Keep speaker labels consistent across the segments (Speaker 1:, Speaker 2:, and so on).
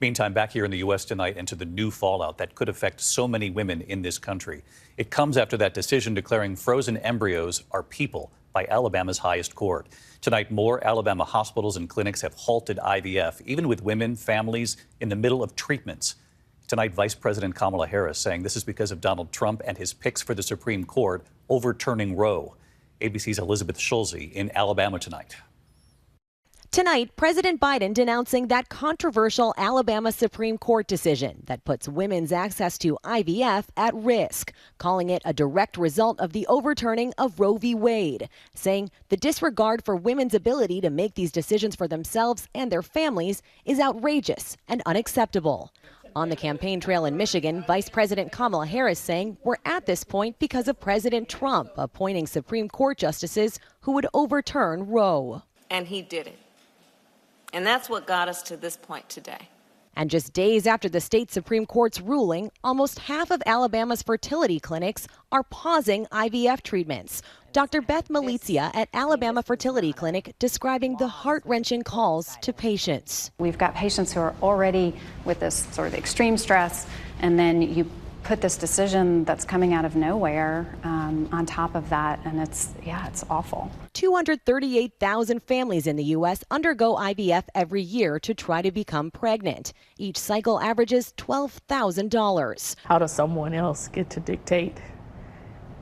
Speaker 1: Meantime, back here in the U.S. tonight and to the new fallout that could affect so many women in this country. It comes after that decision declaring frozen embryos are people by Alabama's highest court. Tonight, more Alabama hospitals and clinics have halted IVF, even with women, families in the middle of treatments. Tonight, Vice President Kamala Harris saying this is because of Donald Trump and his picks for the Supreme Court overturning Roe. ABC's Elizabeth Schulze in Alabama tonight.
Speaker 2: Tonight, President Biden denouncing that controversial Alabama Supreme Court decision that puts women's access to IVF at risk, calling it a direct result of the overturning of Roe v. Wade, saying the disregard for women's ability to make these decisions for themselves and their families is outrageous and unacceptable. On the campaign trail in Michigan, Vice President Kamala Harris saying we're at this point because of President Trump appointing Supreme Court justices who would overturn Roe.
Speaker 3: And he did it. And that's what got us to this point today.
Speaker 2: And just days after the state Supreme Court's ruling, almost half of Alabama's fertility clinics are pausing IVF treatments. Dr. Beth Malizia at Alabama Fertility Clinic describing the heart-wrenching calls to patients.
Speaker 4: We've got patients who are already with this sort of extreme stress, and then you put this decision that's coming out of nowhere on top of that, and it's awful.
Speaker 2: 238,000 families in the U.S. undergo IVF every year to try to become pregnant. Each cycle averages $12,000.
Speaker 5: How does someone else get to dictate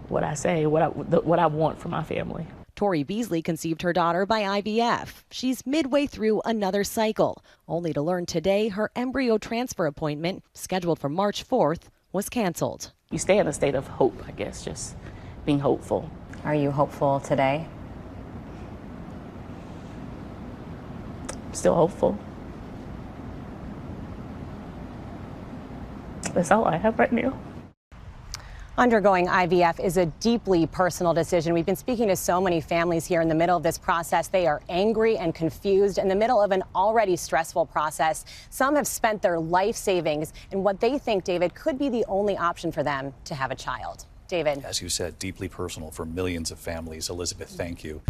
Speaker 5: what I say, what I want for my family?
Speaker 2: Tori Beasley conceived her daughter by IVF. She's midway through another cycle, only to learn today her embryo transfer appointment, scheduled for March 4th, was canceled.
Speaker 5: You stay in a state of hope, I guess, just being hopeful.
Speaker 6: Are you hopeful today?
Speaker 5: Still hopeful. That's all I have right now.
Speaker 6: Undergoing IVF is a deeply personal decision. We've been speaking to so many families here in the middle of this process. They are angry and confused in the middle of an already stressful process. Some have spent their life savings in what they think, David, could be the only option for them to have a child. David.
Speaker 1: As you said, deeply personal for millions of families. Elizabeth, thank you.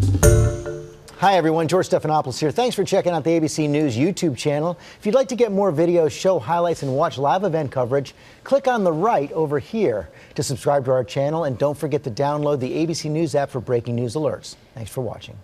Speaker 7: Hi, everyone. George Stephanopoulos here. Thanks for checking out the ABC News YouTube channel. If you'd like to get more videos, show highlights, and watch live event coverage, click on the right over here to subscribe to our channel. And don't forget to download the ABC News app for breaking news alerts. Thanks for watching.